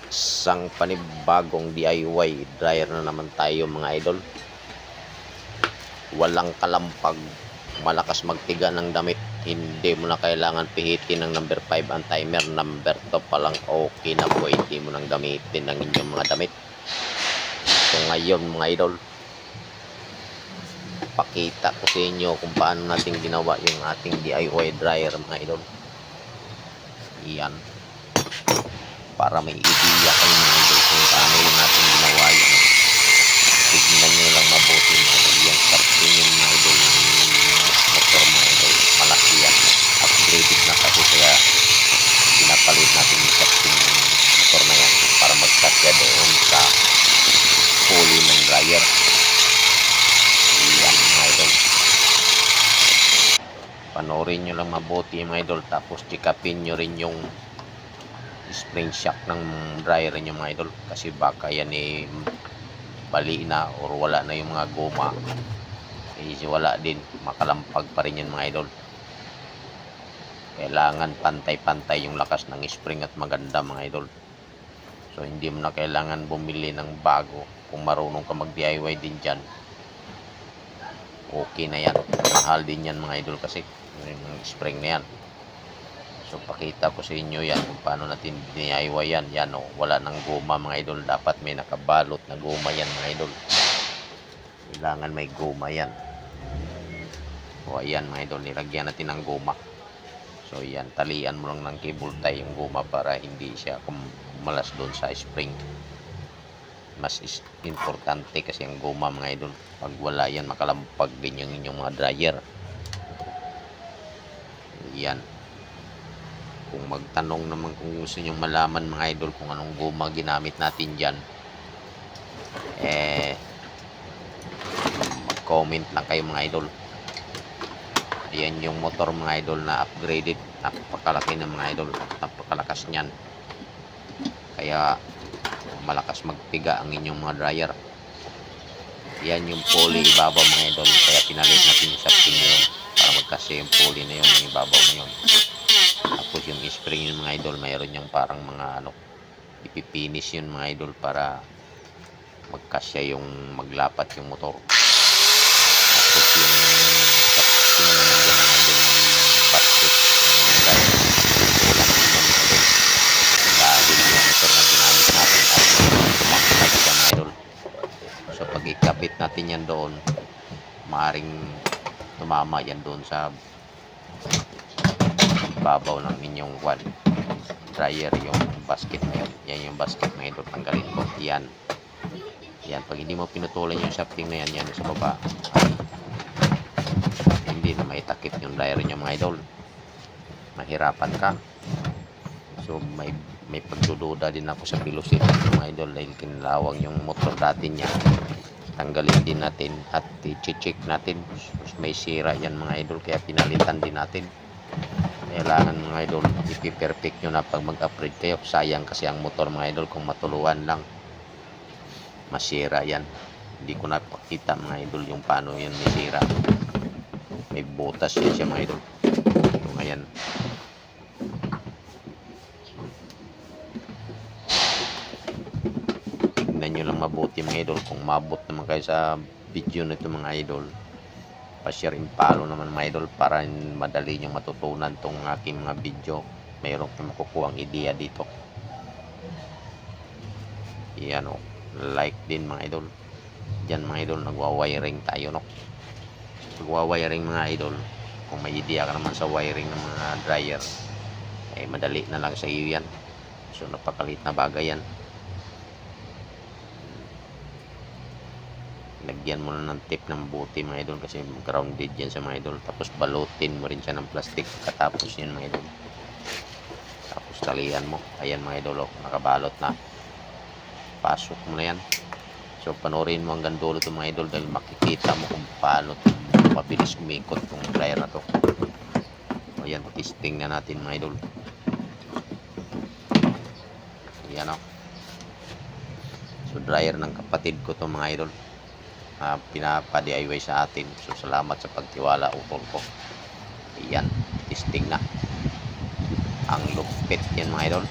Isang panibagong DIY dryer na naman tayo mga idol. Walang kalampag, malakas magtiga ng damit. Hindi mo na kailangan pihitin ng number 5 ang timer. Number 2 pa lang okay na po. Hindi mo nang gamitin ng inyong mga damit. So ngayon mga idol, pakita ko sa inyo kung paano natin ginawa yung ating DIY dryer mga idol. Iyan, para may idea kayo mga idol kung paano yung natin ginawa yun. Tignan nyo lang mabuti mga idol. Yan starting yung mga idol, motor mga idol, malaki yan, upgraded na kasi, kaya pinapalit natin yung starting ng motor na yan para magkasya doon sa pulley ng dryer. Yan mga idol, panoorin nyo lang mabuti mga idol, tapos chikapin nyo rin yung spring shock ng dryer nyo mga idol, kasi baka yan bali na or wala na yung mga goma, wala din, makalampag pa rin yan mga idol. Kailangan pantay-pantay yung lakas ng spring at maganda mga idol. So hindi mo na kailangan bumili ng bago kung marunong ka mag DIY din dyan. Okay na yan, mahal din yan mga idol kasi yung spring na yan. So pakita ko sa inyo yan kung paano natin DIY yan. Yan o, wala ng goma mga idol. Dapat may nakabalot na goma yan mga idol. Kailangan may goma yan. O ayan mga idol, nilagyan natin ng goma. So yan, talian mo lang ng cable tie yung goma para hindi siya kumalas doon sa spring. Mas importante kasi ang goma mga idol. Pag wala yan, makalampag din yung inyong mga dryer. Yan. Kung magtanong naman, kung gusto nyo malaman mga idol kung anong goma ginamit natin dyan, mag-comment lang kayo mga idol. Ayan yung motor mga idol na upgraded. Napakalaki ng mga idol, napakalakas nyan, kaya malakas magpiga ang inyong mga dryer. Yan yung pulley ibabaw mga idol, kaya pinalit natin yung shafting na yun para magkasya yung pulley na yun, yung ibabaw na yun. Tapos yung spring yun mga idol, mayroon yung parang mga ipipinis yun mga idol para magkasya yung maglapat yung motor. Tapos yung shafting naman dyan mga idol, yung basket yung drive, kulang din yan mga idol dahil yung motor na ginamit natin at tumaktak siya mga idol. So pag ikabit natin yan doon, maaaring tumama yan doon sa babaw ng inyong dryer, yung basket na yun. Yan yung basket na ito, tanggalin ko. Yan, pag hindi mo pinutulan yung shafting na yan, yan sa baba, ay hindi na maitakip yung dryer nyo mga idol, mahirapan ka. So may pagdududa din ako sa velocity mga idol dahil kinalawang yung motor dati niya. Tanggalin din natin at i-check natin, may sira yan mga idol, kaya pinalitan din natin. Kailangan mga idol, ipi-perfect nyo na pag mag-upgrade kayo. Sayang kasi ang motor mga idol, kung matuluan lang, masira yan. Hindi ko napakita mga idol yung paano yan masira. May butas yan siya mga idol. So ayan, tignan nyo lang mabuti mga idol. Kung mabot naman kayo sa video na ito mga idol, pa-share and follow naman mga idol para madali nyo matutunan tong aking mga video. Mayroon kayong makukuhang ideya dito. Yan o, like din mga idol. Diyan mga idol, nagwa-wiring tayo no. Nagwa-wiring mga idol, kung may ideya ka naman sa wiring ng mga dryer, madali na lang sa iyo yan. So napakalit na bagay yan. Lagyan mo na ng tape ng buti mga idol kasi grounded yan sa mga idol. Tapos balutin mo rin siya ng plastic katapos yan mga idol. Tapos talian mo. Ayan mga idol, nakabalot na. Pasok mo na yan. So panoorin mo hanggang dulo ito mga idol dahil makikita mo kung paano mabilis umikot itong dryer na to. Ayan, testing na natin mga idol. Ayan o. So dryer ng kapatid ko to mga idol, pinapa-DIY sa atin. So salamat sa pagtiwala utol ko. Ayan, testing na. Ang lupit yan mga idol.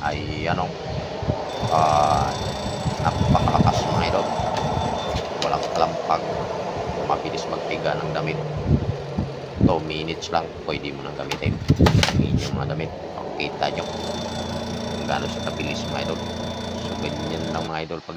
Ayan o. Ah, napakalakas mga idol. Walang kalampag. Mabilis magpiga ng damit. 2 minutes lang, pwede mo nang gamitin. Ang inyong mga damit. Makikita nyo kung gaano siya kabilis mga idol. So, ganyan lang mga idol. Pag